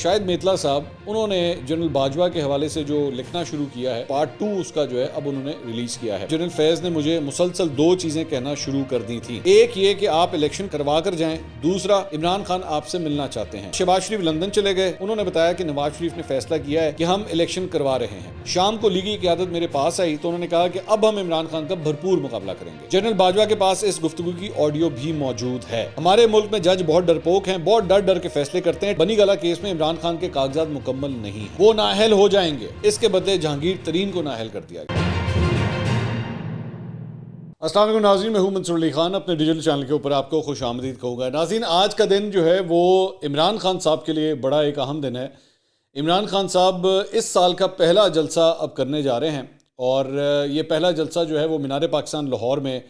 شاہد میتلا صاحب انہوں نے جنرل باجوہ کے حوالے سے جو لکھنا شروع کیا ہے، پارٹ 2 اس کا جو ہے اب انہوں نے ریلیز کیا ہے۔ جنرل فیض نے مجھے مسلسل 2 چیزیں کہنا شروع کر دی تھیں، ایک یہ کہ آپ الیکشن کروا کر جائیں، دوسرا عمران خان آپ سے ملنا چاہتے ہیں۔ شہباز شریف لندن چلے گئے، انہوں نے بتایا کہ نواز شریف نے فیصلہ کیا ہے کہ ہم الیکشن کروا رہے ہیں۔ شام کو لیگی قیادت میرے پاس آئی تو انہوں نے کہا کہ اب ہم عمران خان کا بھرپور مقابلہ کریں گے۔ جنرل باجوہ کے پاس اس گفتگو کی آڈیو بھی موجود ہے۔ ہمارے ملک میں جج بہت ڈرپوک ہیں، بہت ڈر ڈر کے فیصلے کرتے ہیں۔ بنی گالہ کیس میں عمران خان کے کاغذات مکمل نہیں ہیں، وہ نااہل ہو جائیں گے، اس کے بدلے جہانگیر ترین کو نااہل کر دیا گیا۔ السلام علیکم ناظرین، میں ہوں منصور علی خان، اپنے ڈیجیٹل چینل کے اوپر آپ کو خوش آمدید کہوں گا۔ ناظرین، آج کا دن جو ہے وہ عمران خان صاحب کے لیے بڑا ایک اہم دن ہے۔ عمران خان صاحب اس سال کا پہلا جلسہ اب کرنے جا رہے ہیں اور یہ پہلا جلسہ جو ہے وہ مینار پاکستان لاہور میں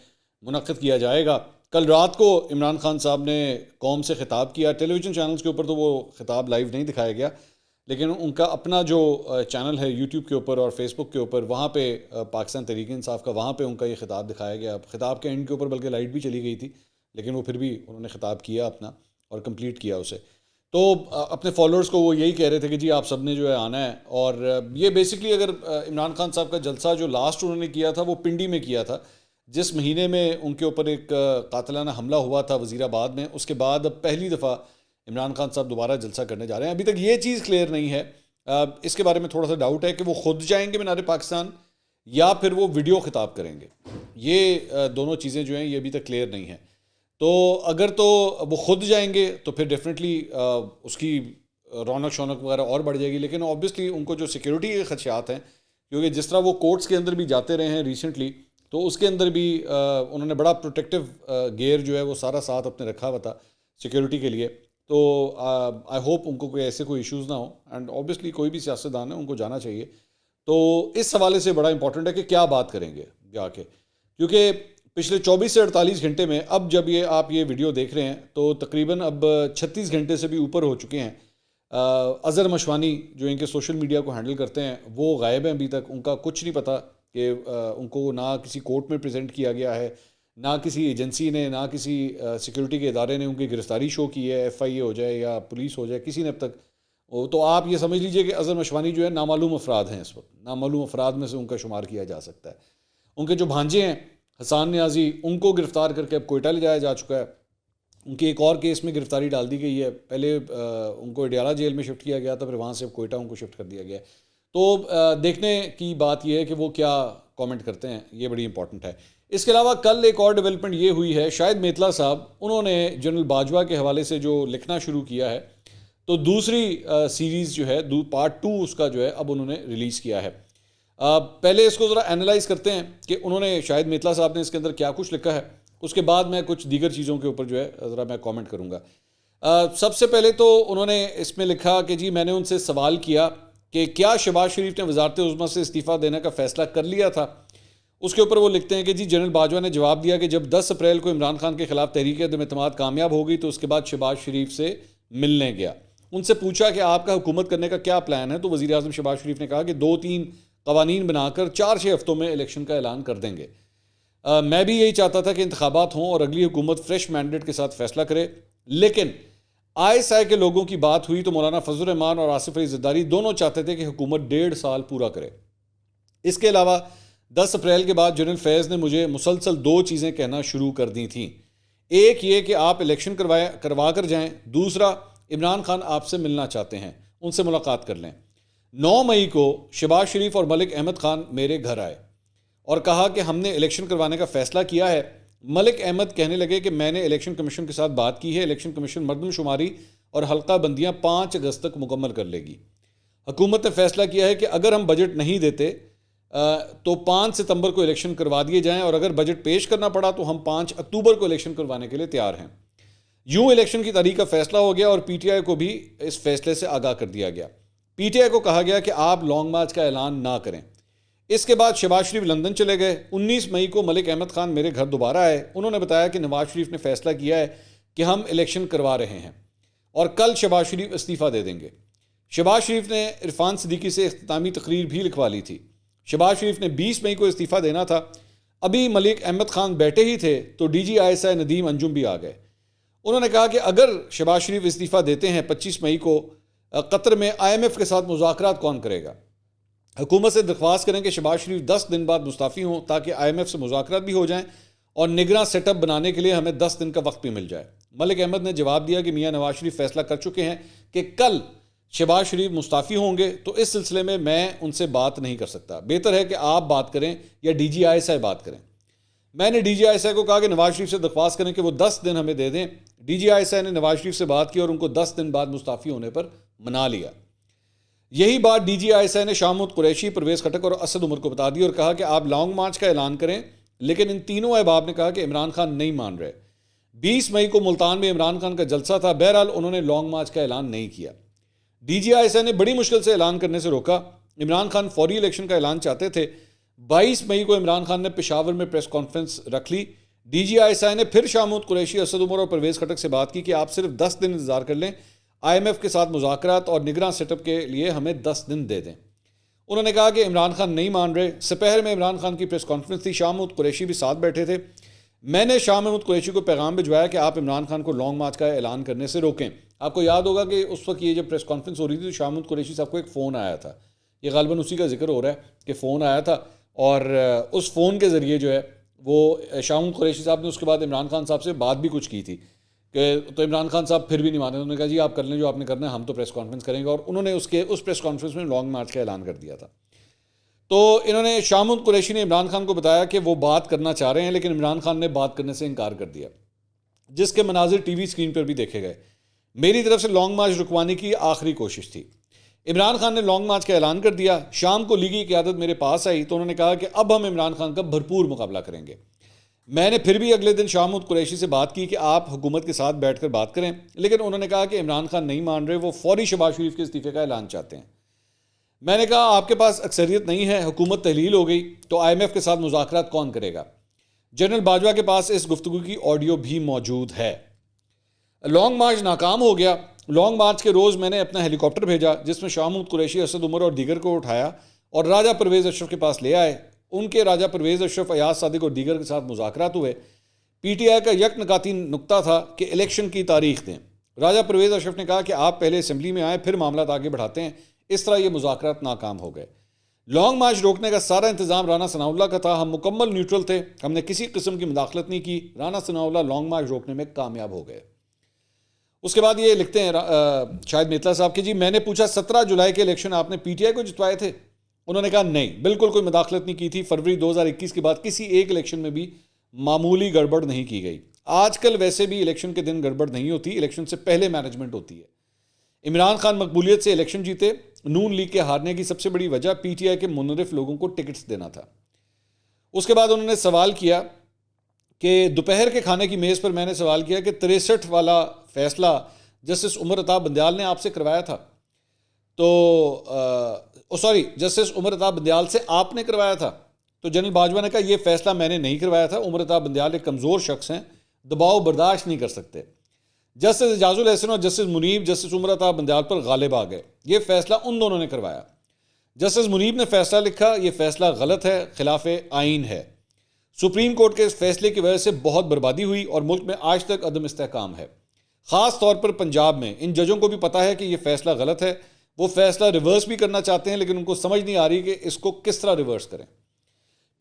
منعقد کیا جائے گا۔ کل رات کو عمران خان صاحب نے قوم سے خطاب کیا، ٹیلی ویژن چینلز کے اوپر تو وہ خطاب لائیو نہیں دکھایا گیا، لیکن ان کا اپنا جو چینل ہے یوٹیوب کے اوپر اور فیس بک کے اوپر، وہاں پہ پاکستان تحریک انصاف کا، وہاں پہ ان کا یہ خطاب دکھایا گیا۔ خطاب کے اینڈ کے اوپر بلکہ لائٹ بھی چلی گئی تھی، لیکن وہ پھر بھی انہوں نے خطاب کیا اپنا اور کمپلیٹ کیا اسے۔ تو اپنے فالوورز کو وہ یہی کہہ رہے تھے کہ جی آپ سب نے جو ہے آنا ہے، اور یہ بیسکلی اگر عمران خان صاحب کا جلسہ جو لاسٹ انہوں نے کیا تھا وہ پنڈی میں کیا تھا، جس مہینے میں ان کے اوپر ایک قاتلانہ حملہ ہوا تھا وزیر آباد میں، اس کے بعد اب پہلی دفعہ عمران خان صاحب دوبارہ جلسہ کرنے جا رہے ہیں۔ ابھی تک یہ چیز کلیئر نہیں ہے، اس کے بارے میں تھوڑا سا ڈاؤٹ ہے کہ وہ خود جائیں گے مینار پاکستان یا پھر وہ ویڈیو خطاب کریں گے۔ یہ دونوں چیزیں جو ہیں یہ ابھی تک کلیئر نہیں ہیں۔ تو اگر تو وہ خود جائیں گے تو پھر ڈیفینیٹلی اس کی رونق شونق وغیرہ اور بڑھ جائے گی، لیکن اوبیسلی ان کو جو سیکیورٹی کے خدشات ہیں، کیونکہ جس طرح وہ کورٹس کے اندر بھی جاتے رہے ہیں ریسنٹلی، تو اس کے اندر بھی انہوں نے بڑا پروٹیکٹیو گیئر جو ہے وہ سارا ساتھ اپنے رکھا ہوا تھا سیکیورٹی کے لیے۔ تو آئی ہوپ ان کو کوئی ایسے کوئی ایشوز نہ ہوں، اینڈ اوبیسلی کوئی بھی سیاستدان ہے ان کو جانا چاہیے۔ تو اس حوالے سے بڑا امپورٹنٹ ہے کہ کیا بات کریں گے جا کے، کیونکہ پچھلے 24 سے 48 گھنٹے میں، اب جب آپ یہ ویڈیو دیکھ رہے ہیں تو تقریباً اب 36 گھنٹے سے بھی اوپر ہو چکے ہیں۔ اظہر مشوانی جو ان کے سوشل میڈیا کو ہینڈل کرتے ہیں وہ غائب ہیں، ابھی تک ان کا کچھ نہیں پتہ کہ ان کو نہ کسی کورٹ میں پریزنٹ کیا گیا ہے، نہ کسی ایجنسی نے، نہ کسی سیکیورٹی کے ادارے نے ان کی گرفتاری شو کی ہے، ایف آئی اے ہو جائے یا پولیس ہو جائے، کسی نے اب تک۔ تو آپ یہ سمجھ لیجئے کہ اظہر مشوانی جو ہے نامعلوم افراد ہیں، اس وقت نامعلوم افراد میں سے ان کا شمار کیا جا سکتا ہے۔ ان کے جو بھانجے ہیں حسان نیازی، ان کو گرفتار کر کے اب کوئٹہ لے جایا جا چکا ہے۔ ان کے ایک اور کیس میں گرفتاری ڈال دی گئی ہے، پہلے ان کو اڈیالہ جیل میں شفٹ کیا گیا تھا، پھر وہاں سے کوئٹہ ان کو شفٹ کر دیا گیا ہے۔ تو دیکھنے کی بات یہ ہے کہ وہ کیا کامنٹ کرتے ہیں، یہ بڑی امپورٹنٹ ہے۔ اس کے علاوہ کل ایک اور ڈیولپمنٹ یہ ہوئی ہے، شاہد میتلا صاحب انہوں نے جنرل باجوہ کے حوالے سے جو لکھنا شروع کیا ہے، تو دوسری سیریز جو ہے پارٹ 2 اس کا جو ہے اب انہوں نے ریلیز کیا ہے۔ پہلے اس کو ذرا اینالائز کرتے ہیں کہ انہوں نے، شاہد میتلا صاحب نے اس کے اندر کیا کچھ لکھا ہے، اس کے بعد میں کچھ دیگر چیزوں کے اوپر جو ہے ذرا میں کامنٹ کروں گا۔ سب سے پہلے تو انہوں نے اس میں لکھا کہ جی میں نے ان سے سوال کیا کہ کیا شہباز شریف نے وزارت عظمیٰ سے استعفیٰ دینے کا فیصلہ کر لیا تھا۔ اس کے اوپر وہ لکھتے ہیں کہ جی جنرل باجوہ نے جواب دیا کہ جب 10 اپریل کو عمران خان کے خلاف تحریک عدم اعتماد کامیاب ہو گئی تو اس کے بعد شہباز شریف سے ملنے گیا۔ ان سے پوچھا کہ آپ کا حکومت کرنے کا کیا پلان ہے، تو وزیر اعظم شہباز شریف نے کہا کہ 2-3 قوانین بنا کر 4-6 ہفتوں میں الیکشن کا اعلان کر دیں گے۔ میں بھی یہی چاہتا تھا کہ انتخابات ہوں اور اگلی حکومت فریش مینڈیٹ کے ساتھ فیصلہ کرے، لیکن آئے سائے کے لوگوں کی بات ہوئی تو مولانا فضل الرحمان اور آصف علی زرداری دونوں چاہتے تھے کہ حکومت 1.5 سال پورا کرے۔ اس کے علاوہ 10 اپریل کے بعد جنرل فیض نے مجھے مسلسل 2 چیزیں کہنا شروع کر دی تھیں، ایک یہ کہ آپ الیکشن کروا کر جائیں، دوسرا عمران خان آپ سے ملنا چاہتے ہیں، ان سے ملاقات کر لیں۔ 9 مئی کو شہباز شریف اور ملک احمد خان میرے گھر آئے اور کہا کہ ہم نے الیکشن کروانے کا فیصلہ کیا ہے۔ ملک احمد کہنے لگے کہ میں نے الیکشن کمیشن کے ساتھ بات کی ہے، الیکشن کمیشن مردم شماری اور حلقہ بندیاں 5 اگست تک مکمل کر لے گی۔ حکومت نے فیصلہ کیا ہے کہ اگر ہم بجٹ نہیں دیتے تو 5 ستمبر کو الیکشن کروا دیے جائیں، اور اگر بجٹ پیش کرنا پڑا تو ہم 5 اکتوبر کو الیکشن کروانے کے لیے تیار ہیں۔ یوں الیکشن کی تاریخ کا فیصلہ ہو گیا اور پی ٹی آئی کو بھی اس فیصلے سے آگاہ کر دیا گیا۔ پی ٹی آئی کو کہا گیا کہ آپ لانگ مارچ کا اعلان نہ کریں۔ اس کے بعد شہباز شریف لندن چلے گئے۔ 19 مئی کو ملک احمد خان میرے گھر دوبارہ آئے، انہوں نے بتایا کہ نواز شریف نے فیصلہ کیا ہے کہ ہم الیکشن کروا رہے ہیں اور کل شہباز شریف استعفیٰ دے دیں گے۔ شہباز شریف نے عرفان صدیقی سے اختتامی تقریر بھی لکھوا لی تھی۔ شہباز شریف نے 20 مئی کو استعفیٰ دینا تھا، ابھی ملک احمد خان بیٹھے ہی تھے تو D G I S I Nadeem Anjum بھی آ گئے۔ انہوں نے کہا کہ اگر شہباز شریف استعفیٰ دیتے ہیں 25 مئی کو قطر میں IMF کے ساتھ مذاکرات کون کرے گا؟ حکومت سے درخواست کریں کہ شہباز شریف 10 دن بعد مستعفی ہوں تاکہ IMF سے مذاکرات بھی ہو جائیں اور نگراں سیٹ اپ بنانے کے لیے ہمیں 10 دن کا وقت بھی مل جائے۔ ملک احمد نے جواب دیا کہ میاں نواز شریف فیصلہ کر چکے ہیں کہ کل شہباز شریف مستعفی ہوں گے، تو اس سلسلے میں ان سے بات نہیں کر سکتا، بہتر ہے کہ آپ بات کریں یا DGI بات کریں۔ میں نے DGI کو کہا کہ نواز شریف سے درخواست کریں کہ وہ 10 دن ہمیں دے دیں۔ DGI نے نواز شریف سے بات کی اور ان کو 10 دن بعد مستعفی ہونے پر منا لیا۔ یہی بات DGI نے شاہ محمود قریشی، پرویز خٹک اور اسد عمر کو بتا دی اور کہا کہ آپ لانگ مارچ کا اعلان کریں، لیکن ان تینوں احباب نے کہا کہ عمران خان نہیں مان رہے۔ 20 مئی کو ملتان میں عمران خان کا جلسہ تھا، بہرحال انہوں نے لانگ مارچ کا اعلان نہیں کیا۔ DGI نے بڑی مشکل سے اعلان کرنے سے روکا۔ عمران خان فوری الیکشن کا اعلان چاہتے تھے۔ 22 مئی کو عمران خان نے پشاور میں پریس کانفرنس رکھ لی۔ DGI نے پھر شاہ محمود قریشی، اسد عمر اور پرویز خٹک سے بات کی کہ آپ صرف 10 دن انتظار کر لیں، IMF کے ساتھ مذاکرات اور نگراں سیٹ اپ کے لیے ہمیں 10 دن دے دیں۔ انہوں نے کہا کہ عمران خان نہیں مان رہے۔ سپہر میں عمران خان کی پریس کانفرنس تھی، شاہ محمود قریشی بھی ساتھ بیٹھے تھے۔ میں نے شاہ محمود قریشی کو پیغام بھجوایا کہ آپ عمران خان کو لانگ مارچ کا اعلان کرنے سے روکیں۔ آپ کو یاد ہوگا کہ اس وقت یہ جب پریس کانفرنس ہو رہی تھی تو شاہ محمود قریشی صاحب کو ایک فون آیا تھا، یہ غالباً اسی کا ذکر ہو رہا ہے کہ فون آیا تھا، اور اس فون کے ذریعے جو ہے وہ شاہ محمود قریشی صاحب نے اس کے بعد عمران خان صاحب سے بات بھی کچھ کی تھی کہ تو عمران خان صاحب پھر بھی نہیں مانے، انہوں نے کہا جی آپ کر لیں جو آپ نے کرنا ہے، ہم تو پریس کانفرنس کریں گے، اور انہوں نے اس پریس کانفرنس میں لانگ مارچ کا اعلان کر دیا تھا۔ تو انہوں نے شاہ محمود قریشی نے عمران خان کو بتایا کہ وہ بات کرنا چاہ رہے ہیں، لیکن عمران خان نے بات کرنے سے انکار کر دیا، جس کے مناظر ٹی وی اسکرین پر بھی دیکھے گئے۔ میری طرف سے لانگ مارچ رکوانے کی آخری کوشش تھی۔ عمران خان نے لانگ مارچ کا اعلان کر دیا۔ شام کو لیگی قیادت میرے پاس آئی تو انہوں نے کہا کہ اب ہم عمران خان کا بھرپور مقابلہ کریں گے۔ میں نے پھر بھی اگلے دن شاہ محمود قریشی سے بات کی کہ آپ حکومت کے ساتھ بیٹھ کر بات کریں، لیکن انہوں نے کہا کہ عمران خان نہیں مان رہے، وہ فوری شہباز شریف کے استعفے کا اعلان چاہتے ہیں۔ میں نے کہا آپ کے پاس اکثریت نہیں ہے، حکومت تحلیل ہو گئی، تو IMF کے ساتھ مذاکرات کون کرے گا؟ جنرل باجوہ کے پاس اس گفتگو کی آڈیو بھی موجود ہے۔ لانگ مارچ ناکام ہو گیا۔ لانگ مارچ کے روز میں نے اپنا ہیلی کاپٹر بھیجا جس میں شاہ محمود قریشی، اسد عمر اور دیگر کو اٹھایا اور راجہ پرویز اشرف کے پاس لے آئے۔ ان کے راجہ پرویز اشرف، ایاز صادق اور دیگر کے ساتھ مذاکرات ہوئے۔ PTI کا یک نکاتی نکتہ تھا کہ الیکشن کی تاریخ دیں۔ راجہ پرویز اشرف نے کہا کہ آپ پہلے اسمبلی میں آئیں، پھر معاملات آگے بڑھاتے ہیں۔ اس طرح یہ مذاکرات ناکام ہو گئے۔ لانگ مارچ روکنے کا سارا انتظام رانا ثناء اللہ کا تھا، ہم مکمل نیوٹرل تھے، ہم نے کسی قسم کی مداخلت نہیں کی۔ رانا ثناء اللہ لانگ مارچ روکنے میں کامیاب ہو گئے۔ اس کے بعد یہ لکھتے ہیں شاہد میتلا صاحب کہ جی میں نے پوچھا 17 جولائی کے الیکشن آپ نے PTI کو جتوائے تھے؟ انہوں نے کہا نہیں، بالکل کوئی مداخلت نہیں کی تھی۔ فروری 2021 کے بعد کسی ایک الیکشن میں بھی معمولی گڑبڑ نہیں کی گئی۔ آج کل ویسے بھی الیکشن کے دن گڑبڑ نہیں ہوتی، الیکشن سے پہلے مینجمنٹ ہوتی ہے۔ عمران خان مقبولیت سے الیکشن جیتے۔ نون لیگ کے ہارنے کی سب سے بڑی وجہ PTI کے منحرف لوگوں کو ٹکٹس دینا تھا۔ اس کے بعد انہوں نے سوال کیا کہ دوپہر کے کھانے کی میز پر میں نے سوال کیا کہ 63 والا فیصلہ جسٹس عمر عطا بندیال نے آپ سے کروایا تھا، جسٹس عمر عطا بندیال سے آپ نے کروایا تھا؟ تو جنرل باجوہ نے کہا یہ فیصلہ میں نے نہیں کروایا تھا، عمر عطا بندیال ایک کمزور شخص ہیں، دباؤ برداشت نہیں کر سکتے۔ جسٹس اعجاز الحسن اور جسٹس منیب جسٹس عمر عطا بندیال پر غالب آ گئے، یہ فیصلہ ان دونوں نے کروایا۔ جسٹس منیب نے فیصلہ لکھا یہ فیصلہ غلط ہے، خلاف آئین ہے۔ سپریم کورٹ کے اس فیصلے کی وجہ سے بہت بربادی ہوئی اور ملک میں آج تک عدم استحکام ہے، خاص طور پر پنجاب میں۔ ان ججوں کو بھی پتہ ہے کہ یہ فیصلہ غلط ہے، وہ فیصلہ ریورس بھی کرنا چاہتے ہیں لیکن ان کو سمجھ نہیں آ رہی کہ اس کو کس طرح ریورس کریں۔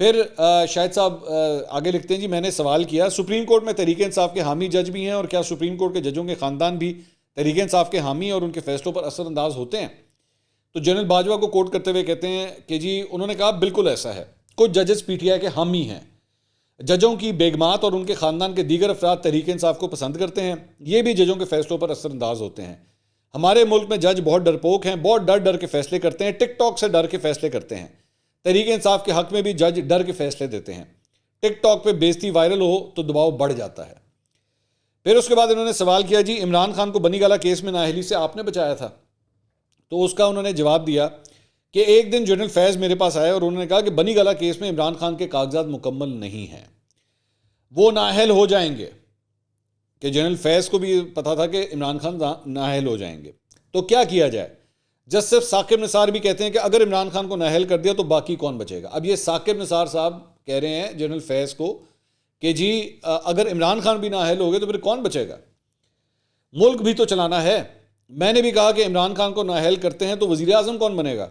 پھر شاہد صاحب آگے لکھتے ہیں جی میں نے سوال کیا سپریم کورٹ میں تحریک انصاف کے حامی جج بھی ہیں اور کیا سپریم کورٹ کے ججوں کے خاندان بھی تحریک انصاف کے حامی اور ان کے فیصلوں پر اثر انداز ہوتے ہیں؟ تو جنرل باجوہ کو کوٹ کرتے ہوئے کہتے ہیں کہ جی انہوں نے کہا بالکل ایسا ہے، کچھ ججز PTI کے حامی ہیں، ججوں کی بیگمات اور ان کے خاندان کے دیگر افراد تحریک انصاف کو پسند کرتے ہیں، یہ بھی ججوں کے فیصلوں پر اثر انداز ہوتے ہیں۔ ہمارے ملک میں جج بہت ڈرپوک ہیں، بہت ڈر کے فیصلے کرتے ہیں، ٹک ٹاک سے ڈر کے فیصلے کرتے ہیں۔ تحریک انصاف کے حق میں بھی جج ڈر کے فیصلے دیتے ہیں، ٹک ٹاک پہ بےزتی وائرل ہو تو دباؤ بڑھ جاتا ہے۔ پھر اس کے بعد انہوں نے سوال کیا جی عمران خان کو بنی گالہ کیس میں نااہلی سے آپ نے بچایا تھا؟ تو اس کا انہوں نے جواب دیا کہ ایک دن جنرل فیض میرے پاس آئے اور انہوں نے کہا کہ بنی گالہ کیس میں عمران خان کے کاغذات مکمل نہیں ہیں، وہ نااہل ہو جائیں گے، کہ جنرل فیض کو بھی پتا تھا کہ عمران خان نااہل ہو جائیں گے، تو کیا کیا جائے؟ جسٹس ثاقب نثار بھی کہتے ہیں کہ اگر عمران خان کو نااہل کر دیا تو باقی کون بچے گا؟ اب یہ ثاقب نثار صاحب کہہ رہے ہیں جنرل فیض کو کہ جی اگر عمران خان بھی نااہل ہو گئے تو پھر کون بچے گا؟ ملک بھی تو چلانا ہے۔ میں نے بھی کہا کہ عمران خان کو نااہل کرتے ہیں تو وزیر اعظم کون بنے گا؟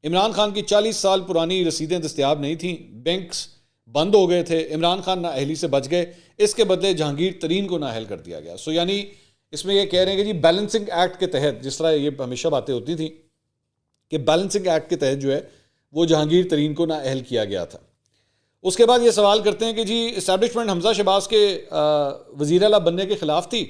عمران خان کی 40 سال پرانی رسیدیں دستیاب نہیں تھیں، بینکس بند ہو گئے تھے، عمران خان نااہلی سے بچ گئے، اس کے بدلے جہانگیر ترین کو نااہل کر دیا گیا۔ یعنی اس میں یہ کہہ رہے ہیں کہ جی بیلنسنگ ایکٹ کے تحت، جس طرح یہ ہمیشہ باتیں ہوتی تھیں کہ بیلنسنگ ایکٹ کے تحت جو ہے وہ جہانگیر ترین کو نااہل کیا گیا تھا۔ اس کے بعد یہ سوال کرتے ہیں کہ جی اسٹیبلشمنٹ حمزہ شہباز کے وزیر اعلیٰ بننے کے خلاف تھی،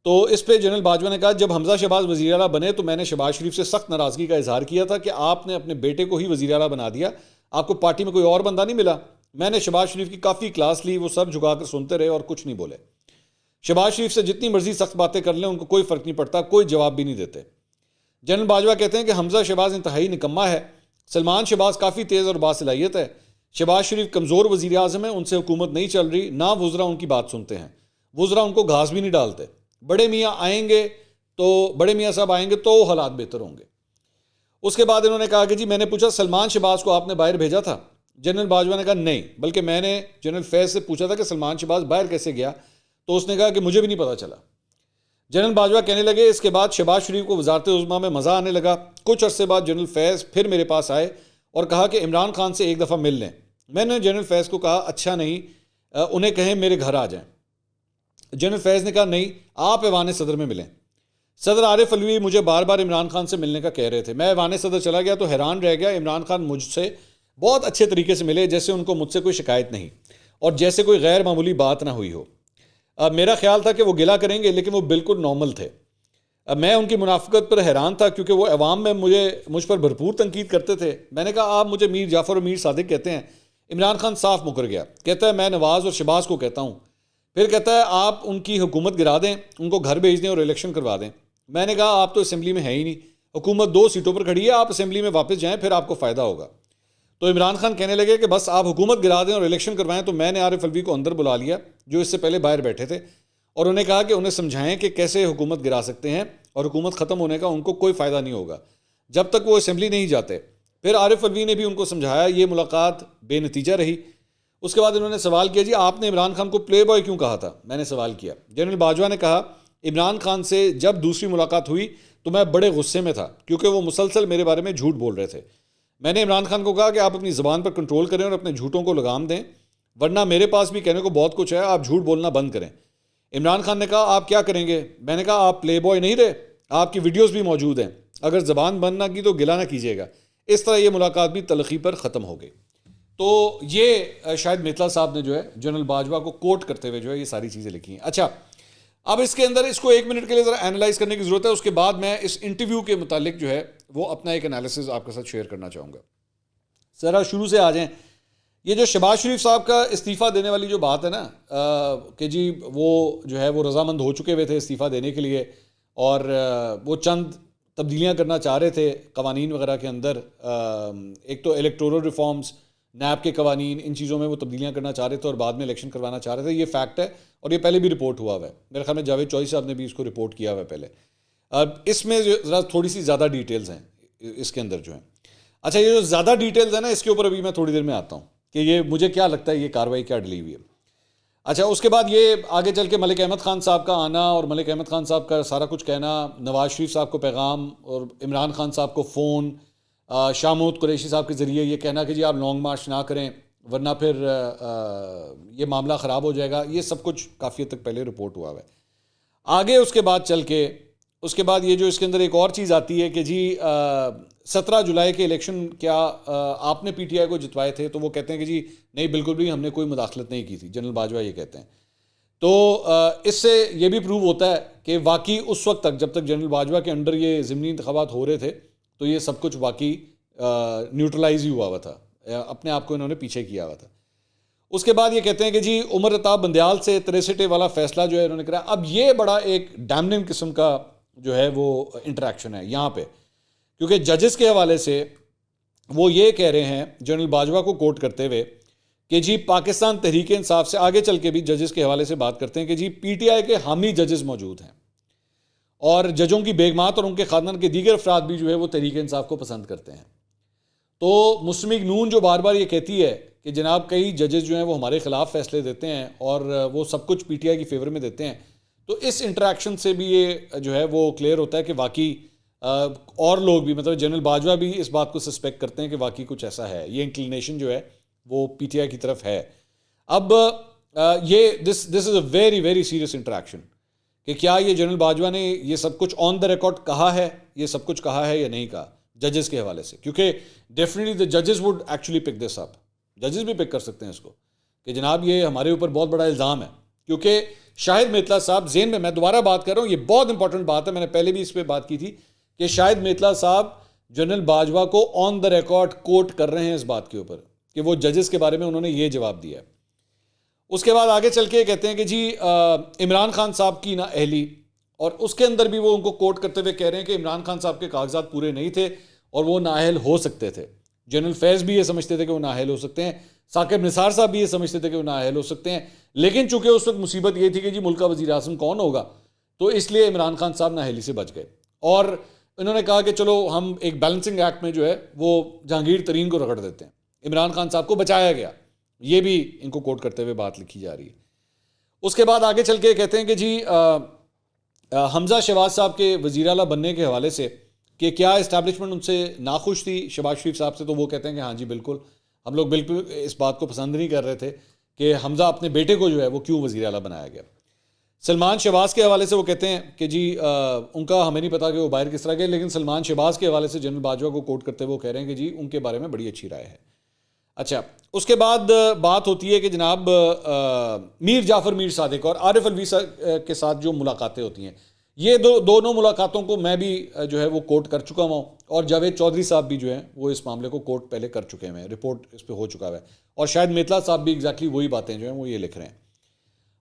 تو اس پہ جنرل باجوہ نے کہا جب حمزہ شہباز وزیر اعلیٰ بنے تو میں نے شہباز شریف سے سخت ناراضگی کا اظہار کیا تھا کہ آپ نے اپنے بیٹے کو ہی وزیر اعلیٰ بنا دیا، آپ کو پارٹی میں کوئی اور بندہ نہیں ملا۔ میں نے شہباز شریف کی کافی کلاس لی، وہ سب جھکا کر سنتے رہے اور کچھ نہیں بولے۔ شہباز شریف سے جتنی مرضی سخت باتیں کر لیں ان کو کوئی فرق نہیں پڑتا، کوئی جواب بھی نہیں دیتے۔ جنرل باجوہ کہتے ہیں کہ حمزہ شہباز انتہائی نکما ہے، سلمان شہباز کافی تیز اور باصلاحیت ہے، شہباز شریف کمزور وزیر اعظم ہیں، ان سے حکومت نہیں چل رہی، نہ وزراء ان کی بات سنتے ہیں، وزراء ان کو گھاس بھی نہیں ڈالتے، بڑے میاں صاحب آئیں گے تو حالات بہتر ہوں گے۔ اس کے بعد انہوں نے کہا کہ جی میں نے پوچھا سلمان شہباز کو آپ نے باہر بھیجا تھا؟ جنرل باجوہ نے کہا نہیں، بلکہ میں نے جنرل فیض سے پوچھا تھا کہ سلمان شہباز باہر کیسے گیا، تو اس نے کہا کہ مجھے بھی نہیں پتا چلا۔ جنرل باجوہ کہنے لگے اس کے بعد شہباز شریف کو وزارت عظمیٰ میں مزہ آنے لگا۔ کچھ عرصے بعد جنرل فیض پھر میرے پاس آئے اور کہا کہ عمران خان سے ایک دفعہ مل لیں۔ میں نے جنرل فیض کو کہا اچھا نہیں، انہیں کہیں میرے گھر آ جائیں۔ جنرل فیض نے کہا نہیں، آپ ایوان صدر میں ملیں۔ صدر عارف علوی مجھے بار بار عمران خان سے ملنے کا کہہ رہے تھے، میں ایوان صدر چلا گیا تو حیران رہ گیا، عمران خان مجھ سے بہت اچھے طریقے سے ملے، جیسے ان کو مجھ سے کوئی شکایت نہیں اور جیسے کوئی غیر معمولی بات نہ ہوئی ہو۔ میرا خیال تھا کہ وہ گلہ کریں گے، لیکن وہ بالکل نارمل تھے۔ میں ان کی منافقت پر حیران تھا کیونکہ وہ عوام میں مجھ پر بھرپور تنقید کرتے تھے۔ میں نے کہا آپ مجھے میر جعفر اور میر صادق کہتے ہیں۔ عمران خان صاف مکر گیا، کہتا ہے میں نواز اور شہباز کو کہتا ہوں۔ پھر کہتا ہے آپ ان کی حکومت گرا دیں، ان کو گھر بھیج دیں اور الیکشن کروا دیں۔ میں نے کہا آپ تو اسمبلی میں ہیں ہی نہیں، حکومت 2 سیٹوں پر کھڑی ہے، آپ اسمبلی میں واپس جائیں پھر آپ کو فائدہ ہوگا۔ تو عمران خان کہنے لگے کہ بس آپ حکومت گرا دیں اور الیکشن کروائیں۔ تو میں نے عارف علوی کو اندر بلا لیا جو اس سے پہلے باہر بیٹھے تھے، اور انہیں کہا کہ انہیں سمجھائیں کہ کیسے حکومت گرا سکتے ہیں اور حکومت ختم ہونے کا ان کو کوئی فائدہ نہیں ہوگا جب تک وہ اسمبلی نہیں جاتے۔ پھر عارف علوی نے بھی ان کو سمجھایا، یہ ملاقات بے نتیجہ رہی۔ اس کے بعد انہوں نے سوال کیا جی آپ نے عمران خان کو پلے بوائے کیوں کہا تھا؟ میں نے سوال کیا۔ جنرل باجوہ نے کہا عمران خان سے جب دوسری ملاقات ہوئی تو میں بڑے غصے میں تھا کیونکہ وہ مسلسل میرے بارے میں جھوٹ بول رہے تھے۔ میں نے عمران خان کو کہا کہ آپ اپنی زبان پر کنٹرول کریں اور اپنے جھوٹوں کو لگام دیں، ورنہ میرے پاس بھی کہنے کو بہت کچھ ہے، آپ جھوٹ بولنا بند کریں۔ عمران خان نے کہا آپ کیا کریں گے؟ میں نے کہا آپ پلے بوائے نہیں رہے، آپ کی ویڈیوز بھی موجود ہیں، اگر زبان بند نہ کی تو گلہ نہ کیجیے گا۔ اس طرح یہ ملاقات بھی تلخی پر ختم ہو گئی۔ تو یہ شاید میتلا صاحب نے جو ہے جنرل باجوہ کو کوٹ کرتے ہوئے جو ہے یہ ساری چیزیں لکھی ہیں۔ اچھا، اب اس کے اندر اس کو 1 منٹ کے لیے ذرا اینالائز کرنے کی ضرورت ہے، اس کے بعد میں اس انٹرویو کے متعلق جو ہے وہ اپنا ایک انالیسز آپ کے ساتھ شیئر کرنا چاہوں گا۔ ذرا شروع سے آ جائیں، یہ جو شہباز شریف صاحب کا استعفیٰ دینے والی جو بات ہے نا کہ جی وہ جو ہے وہ رضامند ہو چکے ہوئے تھے استعفیٰ دینے کے لیے، اور وہ چند تبدیلیاں کرنا چاہ رہے تھے قوانین وغیرہ کے اندر، ایک تو الیکٹورل ریفارمز، نیب کے قوانین، ان چیزوں میں وہ تبدیلیاں کرنا چاہ رہے تھے اور بعد میں الیکشن کروانا چاہ رہے تھے۔ یہ فیکٹ ہے اور یہ پہلے بھی رپورٹ ہوا ہوا ہے، میرے خیال میں جاوید چوہدری صاحب نے بھی اس کو رپورٹ کیا ہوا ہے پہلے۔ اس میں ذرا تھوڑی سی زیادہ ڈیٹیلز ہیں اس کے اندر جو ہیں۔ اچھا، یہ جو زیادہ ڈیٹیلز ہیں نا، اس کے اوپر ابھی میں تھوڑی دیر میں آتا ہوں کہ یہ مجھے کیا لگتا ہے یہ کاروائی کیا ڈلی ہوئی ہے۔ اچھا، اس کے بعد یہ آگے چل کے ملک احمد خان صاحب کا آنا اور ملک احمد خان صاحب کا سارا کچھ کہنا، نواز شریف صاحب کو پیغام اور عمران خان صاحب کو فون، شاہ محمود قریشی صاحب کے ذریعے یہ کہنا کہ جی آپ لانگ مارچ نہ کریں ورنہ پھر یہ معاملہ خراب ہو جائے گا، یہ سب کچھ کافی حد تک پہلے رپورٹ ہوا ہے۔ آگے اس کے بعد چل کے اس کے بعد یہ جو اس کے اندر ایک اور چیز آتی ہے کہ جی 17 جولائی کے الیکشن کیا آپ نے پی ٹی آئی کو جتوائے تھے؟ تو وہ کہتے ہیں کہ جی نہیں، بالکل بھی ہم نے کوئی مداخلت نہیں کی تھی، جنرل باجوہ یہ کہتے ہیں۔ تو اس سے یہ بھی پروو ہوتا ہے کہ واقعی اس وقت تک جب تک جنرل باجوہ کے انڈر یہ ضمنی انتخابات ہو رہے تھے تو یہ سب کچھ واقعی نیوٹرلائز ہی ہوا تھا، اپنے آپ کو انہوں نے پیچھے کیا ہوا تھا۔ اس کے بعد یہ کہتے ہیں کہ جی عمر عطا بندیال سے 63 والا فیصلہ جو ہے انہوں نے کرا۔ اب یہ بڑا ایک ڈیمننگ قسم کا جو ہے وہ انٹریکشن ہے یہاں پہ، کیونکہ ججز کے حوالے سے وہ یہ کہہ رہے ہیں جنرل باجوہ کو کوٹ کرتے ہوئے کہ جی پاکستان تحریک انصاف سے آگے چل کے بھی ججز کے حوالے سے بات کرتے ہیں کہ جی پی ٹی آئی کے حامی ججز موجود ہیں اور ججوں کی بیگمات اور ان کے خاندان کے دیگر افراد بھی جو ہے وہ تحریک انصاف کو پسند کرتے ہیں۔ تو مسلم لیگ نون جو بار بار یہ کہتی ہے کہ جناب کئی ججز جو ہیں وہ ہمارے خلاف فیصلے دیتے ہیں اور وہ سب کچھ پی ٹی آئی کی فیور میں دیتے ہیں، تو اس انٹریکشن سے بھی یہ جو ہے وہ کلیئر ہوتا ہے کہ واقعی اور لوگ بھی مطلب جنرل باجوہ بھی اس بات کو سسپیکٹ کرتے ہیں کہ واقعی کچھ ایسا ہے, یہ انکلینیشن جو ہے وہ پی ٹی آئی کی طرف ہے. اب یہ this is a very very serious interaction کہ کیا یہ جنرل باجوہ نے یہ سب کچھ آن دا ریکارڈ کہا ہے, یہ سب کچھ کہا ہے یا نہیں کہا ججز کے حوالے سے, کیونکہ ڈیفینیٹلی دا ججز وڈ ایکچولی پک دس اپ, ججز بھی پک کر سکتے ہیں اس کو کہ جناب یہ ہمارے اوپر بہت بڑا الزام ہے. کیونکہ شاہد میتلا صاحب ذہن میں دوبارہ بات کر رہا ہوں, یہ بہت امپورٹنٹ بات ہے, میں نے پہلے بھی اس پہ بات کی تھی کہ شاہد میتلا صاحب جنرل باجوہ کو آن دا ریکارڈ کوٹ کر رہے ہیں اس بات کے اوپر کہ وہ ججز کے بارے میں انہوں نے یہ جواب دیا ہے. اس کے بعد آگے چل کے کہتے ہیں کہ جی عمران خان صاحب کی نا اہلی, اور اس کے اندر بھی وہ ان کو کوٹ کرتے ہوئے کہہ رہے ہیں کہ عمران خان صاحب کے کاغذات پورے نہیں تھے اور وہ نااہل ہو سکتے تھے. جنرل فیض بھی یہ سمجھتے تھے کہ وہ نااہل ہو سکتے ہیں, ثاقب نثار صاحب بھی یہ سمجھتے تھے کہ وہ نااہل ہو سکتے ہیں, لیکن چونکہ اس وقت مصیبت یہ تھی کہ جی ملک کا وزیر اعظم کون ہوگا, تو اس لیے عمران خان صاحب نااہلی سے بچ گئے. اور انہوں نے کہا کہ چلو ہم ایک بیلنسنگ ایکٹ میں جو ہے وہ جہانگیر ترین کو رگڑ دیتے ہیں, عمران خان صاحب کو بچایا گیا. یہ بھی ان کو کوٹ کرتے ہوئے بات لکھی جا رہی ہے. اس کے بعد آگے چل کے کہتے ہیں کہ جی حمزہ شہباز صاحب کے وزیر اعلیٰ بننے کے حوالے سے کہ کیا اسٹیبلشمنٹ ان سے ناخوش تھی شہباز شریف صاحب سے, تو وہ کہتے ہیں کہ ہاں جی بالکل, ہم لوگ بالکل اس بات کو پسند نہیں کر رہے تھے کہ حمزہ اپنے بیٹے کو جو ہے وہ کیوں وزیر اعلیٰ بنایا گیا. سلمان شہباز کے حوالے سے وہ کہتے ہیں کہ جی ان کا ہمیں نہیں پتا کہ وہ باہر کس طرح گئے, لیکن سلمان شہباز کے حوالے سے جنرل باجوہ کو کوٹ کرتے ہوئے وہ کہہ رہے ہیں کہ جی ان کے بارے میں بڑی اچھی رائے ہے. اچھا, اس کے بعد بات ہوتی ہے کہ جناب میر جعفر میر صادق اور عارف الوی کے ساتھ جو ملاقاتیں ہوتی ہیں, یہ دونوں ملاقاتوں کو میں بھی جو ہے وہ کوٹ کر چکا ہوں, اور جاوید چودھری صاحب بھی جو ہیں وہ اس معاملے کو کوٹ پہلے کر چکے ہیں, رپورٹ اس پہ ہو چکا ہے, اور شاید میتلا صاحب بھی ایگزیکٹلی وہی باتیں جو ہیں وہ یہ لکھ رہے ہیں.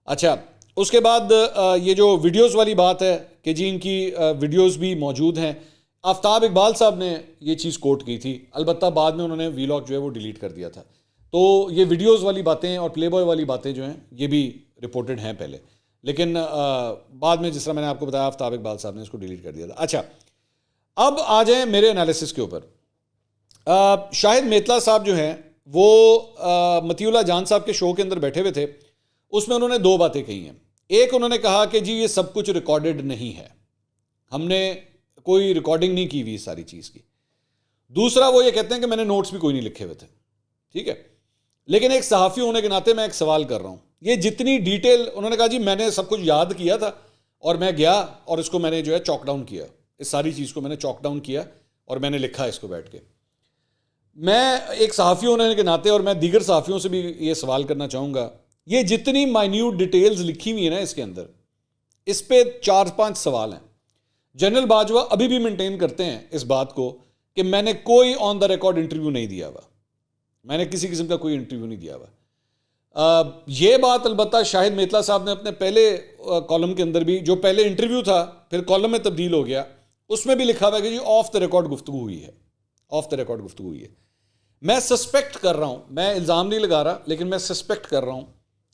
اچھا, اس کے بعد یہ جو ویڈیوز والی بات ہے کہ جی ان کی ویڈیوز بھی موجود ہیں, آفتاب اقبال صاحب نے یہ چیز کوٹ کی تھی, البتہ بعد میں انہوں نے ویلاگ جو ہے وہ ڈیلیٹ کر دیا تھا. تو یہ ویڈیوز والی باتیں اور پلے بوائے والی باتیں جو ہیں یہ بھی رپورٹڈ ہیں پہلے, لیکن بعد میں جس طرح میں نے آپ کو بتایا آفتاب اقبال صاحب نے اس کو ڈیلیٹ کر دیا تھا. اچھا, اب آ جائیں میرے انالیسس کے اوپر. شاہد میتلا صاحب جو ہیں وہ مطیع اللہ جان صاحب کے شو کے اندر بیٹھے ہوئے تھے, اس میں انہوں نے دو باتیں کہی ہیں. ایک, انہوں نے کہا کہ جی یہ سب کچھ ریکارڈڈ نہیں ہے, ہم نے کوئی ریکارڈنگ نہیں کی ہوئی اس ساری چیز کی. دوسرا, وہ یہ کہتے ہیں کہ میں نے نوٹس بھی کوئی نہیں لکھے ہوئے تھے. ٹھیک ہے, لیکن ایک صحافی ہونے کے ناطے میں ایک سوال کر رہا ہوں, یہ جتنی ڈیٹیل انہوں نے کہا جی میں نے سب کچھ یاد کیا تھا اور میں گیا اور اس کو میں نے جو ہے چاک ڈاؤن کیا, اس ساری چیز کو میں نے چاک ڈاؤن کیا اور میں نے لکھا اس کو بیٹھ کے. میں ایک صحافی ہونے کے ناطے اور میں دیگر صحافیوں سے بھی یہ سوال کرنا چاہوں گا, یہ جتنی مائنیوٹ ڈیٹیلز لکھی ہوئی ہیں نا اس کے اندر, اس پہ 4-5 سوال ہیں. جنرل باجوہ ابھی بھی مینٹین کرتے ہیں اس بات کو کہ میں نے کوئی آن دا ریکارڈ انٹرویو نہیں دیا ہوا, میں نے کسی قسم کا کوئی انٹرویو نہیں دیا ہوا. یہ بات البتہ شاہد میتلا صاحب نے اپنے پہلے کالم کے اندر بھی, جو پہلے انٹرویو تھا پھر کالم میں تبدیل ہو گیا, اس میں بھی لکھا ہوا ہے کہ جی آف دا ریکارڈ گفتگو ہوئی ہے, آف دا ریکارڈ گفتگو ہوئی ہے. میں سسپیکٹ کر رہا ہوں, میں الزام نہیں لگا رہا, لیکن میں سسپیکٹ کر رہا ہوں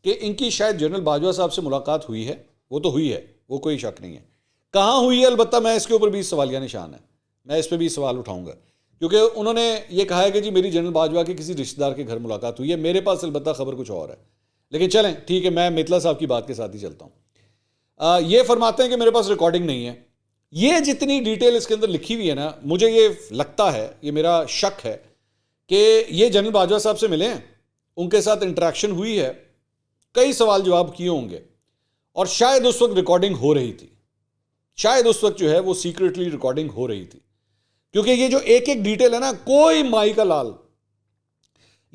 کہ ان کی شاید جنرل باجوہ صاحب سے ملاقات ہوئی ہے. وہ تو ہوئی ہے, وہ کوئی شک نہیں ہے. کہاں ہوئی ہے البتہ میں اس کے اوپر بھی سوالیہ نشان ہے, میں اس پہ بھی سوال اٹھاؤں گا, کیونکہ انہوں نے یہ کہا ہے کہ جی میری جنرل باجوہ کے کسی رشتہ دار کے گھر ملاقات ہوئی ہے. میرے پاس البتہ خبر کچھ اور ہے, لیکن چلیں ٹھیک ہے, میں میتلا صاحب کی بات کے ساتھ ہی چلتا ہوں. یہ فرماتے ہیں کہ میرے پاس ریکارڈنگ نہیں ہے. یہ جتنی ڈیٹیل اس کے اندر لکھی ہوئی ہے نا, مجھے یہ لگتا ہے, یہ میرا شک ہے کہ یہ جنرل باجوہ صاحب سے ملے ہیں, ان کے ساتھ انٹریکشن ہوئی ہے, کئی سوال جواب کیے ہوں گے, اور شاید اس وقت ریکارڈنگ ہو رہی تھی, شاید اس وقت جو ہے وہ سیکرٹلی ریکارڈنگ ہو رہی تھی. کیونکہ یہ جو ایک ایک ڈیٹیل ہے نا, کوئی مائی کا لال,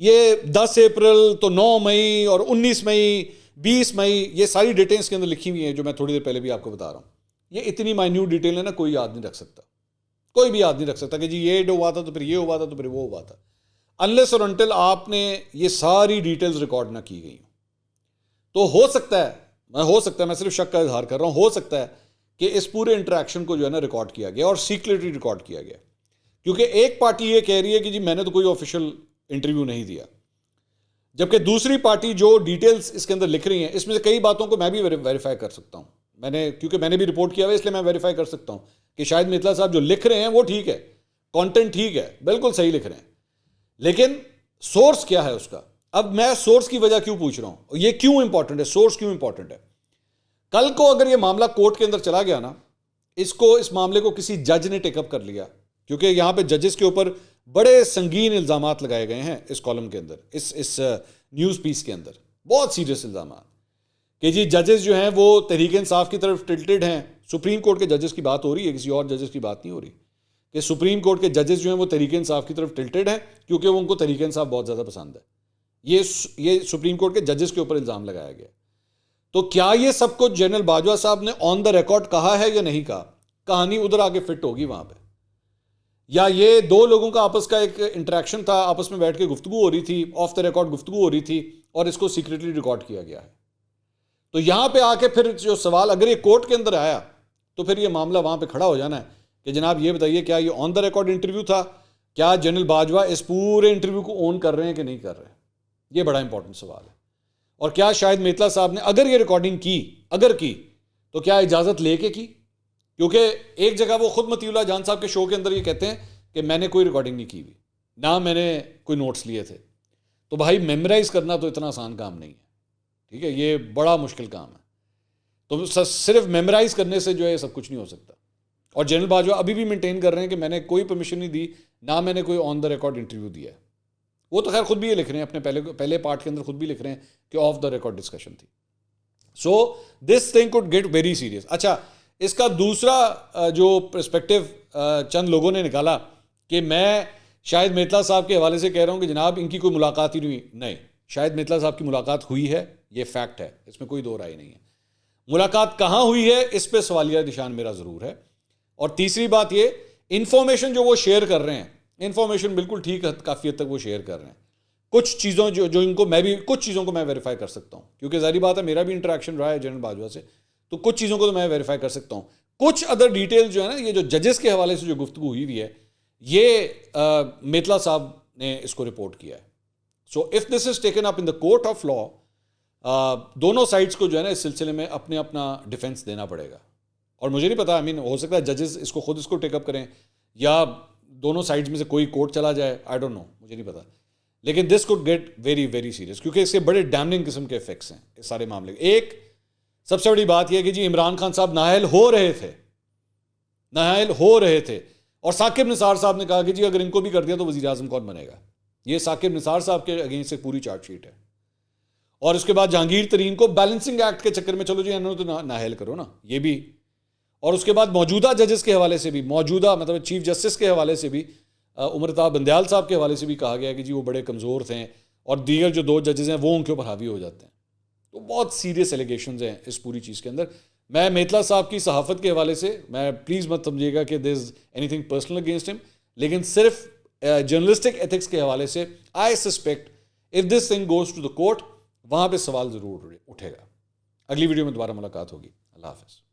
یہ 10 اپریل تو 9 مئی اور 19 مئی 20 مئی, یہ ساری ڈیٹیلز کے اندر لکھی ہوئی ہیں جو میں تھوڑی دیر پہلے بھی آپ کو بتا رہا ہوں. یہ اتنی مائنیوٹ ڈیٹیل ہے نا, کوئی یاد نہیں رکھ سکتا, کوئی بھی یاد نہیں رکھ سکتا کہ جی یہ ہوا تھا تو پھر یہ ہوا تھا تو پھر وہ ہوا تھا, انلیس اور انٹل آپ نے یہ ساری ڈیٹیلز ریکارڈ نہ کی گئی. تو ہو سکتا ہے, میں صرف شک کا اظہار کر رہا ہوں, ہو سکتا ہے کہ اس پورے انٹریکشن کو جو ہے نا ریکارڈ کیا گیا اور سیکریٹلی ریکارڈ کیا گیا. کیونکہ ایک پارٹی یہ کہہ رہی ہے کہ جی میں نے تو کوئی آفیشیل انٹرویو نہیں دیا, جبکہ دوسری پارٹی جو ڈیٹیلز اس کے اندر لکھ رہی ہیں, اس میں سے کئی باتوں کو میں بھی ویریفائی کر سکتا ہوں, کیونکہ میں نے بھی رپورٹ کیا ہوا ہے, اس لیے میں ویریفائی کر سکتا ہوں کہ شاید میتلا صاحب جو لکھ رہے ہیں وہ ٹھیک ہے, کانٹینٹ ٹھیک ہے, بالکل صحیح لکھ رہے ہیں, لیکن سورس کیا ہے اس کا. اب میں سورس کی وجہ کیوں پوچھ رہا ہوں, یہ کیوں امپورٹنٹ ہے, سورس کیوں امپورٹنٹ ہے. کل کو اگر یہ معاملہ کورٹ کے اندر چلا گیا نا, اس معاملے کو کسی جج نے ٹیک اپ کر لیا, کیونکہ یہاں پہ ججز کے اوپر بڑے سنگین الزامات لگائے گئے ہیں اس کالم کے اندر, اس نیوز پیس کے اندر بہت سیریس الزامات کہ جی ججز جو ہیں وہ تحریک انصاف کی طرف ٹلٹڈ ہیں. سپریم کورٹ کے ججز کی بات ہو رہی ہے, کسی اور ججز کی بات نہیں ہو رہی, کہ سپریم کورٹ کے ججز جو ہیں وہ تحریک انصاف کی طرف ٹلٹڈ ہیں کیونکہ وہ ان کو تحریک انصاف بہت زیادہ پسند ہے. یہ سپریم کورٹ کے ججز کے اوپر الزام لگایا گیا. تو کیا یہ سب کچھ جنرل باجوہ صاحب نے آن دا ریکارڈ کہا ہے یا نہیں کہا؟ کہانی ادھر آگے فٹ ہوگی وہاں پہ, یا یہ دو لوگوں کا آپس کا ایک انٹریکشن تھا, آپس میں بیٹھ کے گفتگو ہو رہی تھی, آف دا ریکارڈ گفتگو ہو رہی تھی اور اس کو سیکریٹلی ریکارڈ کیا گیا ہے. تو یہاں پہ آ کے پھر جو سوال اگر یہ کورٹ کے اندر آیا تو پھر یہ معاملہ وہاں پہ کھڑا ہو جانا ہے کہ جناب یہ بتائیے کیا یہ آن دا ریکارڈ انٹرویو تھا, کیا جنرل باجوہ اس پورے انٹرویو کو اون کر رہے ہیں کہ نہیں کر رہے. یہ بڑا امپورٹنٹ سوال ہے. اور کیا شاہد میتلا صاحب نے اگر یہ ریکارڈنگ کی تو کیا اجازت لے کے کی؟ کیونکہ ایک جگہ وہ خود مطیع اللہ جان صاحب کے شو کے اندر یہ کہتے ہیں کہ میں نے کوئی ریکارڈنگ نہیں کی ہوئی, نہ میں نے کوئی نوٹس لیے تھے. تو بھائی میمورائز کرنا تو اتنا آسان کام نہیں ہے, ٹھیک ہے, یہ بڑا مشکل کام ہے. تو صرف میمورائز کرنے سے جو ہے سب کچھ نہیں ہو سکتا. اور جنرل باجوہ ابھی بھی مینٹین کر رہے ہیں کہ میں نے کوئی پرمیشن نہیں دی, نہ میں نے کوئی آن دا ریکارڈ انٹرویو دیا ہے. وہ تو خیر خود بھی یہ لکھ رہے ہیں اپنے پہلے پارٹ کے اندر, خود بھی لکھ رہے ہیں کہ آف دا ریکارڈ ڈسکشن تھی. So this thing could get very serious. اچھا, اس کا دوسرا جو پرسپیکٹو چند لوگوں نے نکالا کہ میں شاہد میتلا صاحب کے حوالے سے کہہ رہا ہوں کہ جناب ان کی کوئی ملاقات ہی نہیں ہوئی. نہیں, شاہد میتلا صاحب کی ملاقات ہوئی ہے, یہ فیکٹ ہے, اس میں کوئی دو رائے نہیں ہے. ملاقات کہاں ہوئی ہے اس پہ سوالیہ نشان میرا ضرور ہے. اور تیسری بات یہ, انفارمیشن جو وہ شیئر کر رہے ہیں, انفارمیشن بالکل ٹھیک ہے, کافی حد تک وہ شیئر کر رہے ہیں. کچھ چیزوں جو ان کو کچھ چیزوں کو میں ویریفائی کر سکتا ہوں, کیونکہ ظاہری بات ہے میرا بھی انٹریکشن رہا ہے جنرل باجوہ سے, تو کچھ چیزوں کو تو میں ویریفائی کر سکتا ہوں. کچھ ادر ڈیٹیل جو ہے نا, یہ جو ججز کے حوالے سے جو گفتگو ہوئی ہوئی ہے, یہ میتلا صاحب نے اس کو رپورٹ کیا ہے. So if this is taken up in the court of law, دونوں سائڈس کو جو ہے نا اس سلسلے میں اپنا ڈیفینس دینا پڑے گا. اور مجھے نہیں پتا, ہو سکتا ہے ججز اس کو ٹیک اپ کریں یا دونوں سائڈز میں سے کوئی کورٹ چلا جائے, آئی ڈونٹ نو, مجھے نہیں پتا. لیکن this could get very very serious, کیونکہ اس کے بڑے ڈیمننگ قسم کے افیکٹس ہیں اس سارے معاملے. ایک سب سے بڑی بات یہ کہ جی عمران خان صاحب نااہل ہو رہے تھے اور ثاقب نثار صاحب نے کہا کہ جی اگر ان کو بھی کر دیا تو وزیر اعظم کون بنے گا. یہ ثاقب نثار صاحب کے اگینسٹ سے پوری چارٹ شیٹ ہے. اور اس کے بعد جہانگیر ترین کو بیلنسنگ ایکٹ کے چکر میں چلو جی انہوں نے تو نااہل کرو نا, یہ بھی. اور اس کے بعد موجودہ ججز کے حوالے سے بھی, مطلب چیف جسٹس کے حوالے سے بھی, امرتا بندیال صاحب کے حوالے سے بھی کہا گیا کہ جی وہ بڑے کمزور تھے, اور دیگر جو دو ججز ہیں وہ ان کے اوپر حاوی ہو جاتے ہیں. تو بہت سیریس ایلیگیشنز ہیں اس پوری چیز کے اندر. میں میتلا صاحب کی صحافت کے حوالے سے, میں پلیز مت سمجھیے گا کہ there is anything personal against ہم, لیکن صرف جرنلسٹک ایتھکس کے حوالے سے I suspect if this thing goes to the court, وہاں پہ سوال ضرور اٹھے گا. اگلی ویڈیو میں دوبارہ ملاقات ہوگی. اللہ حافظ.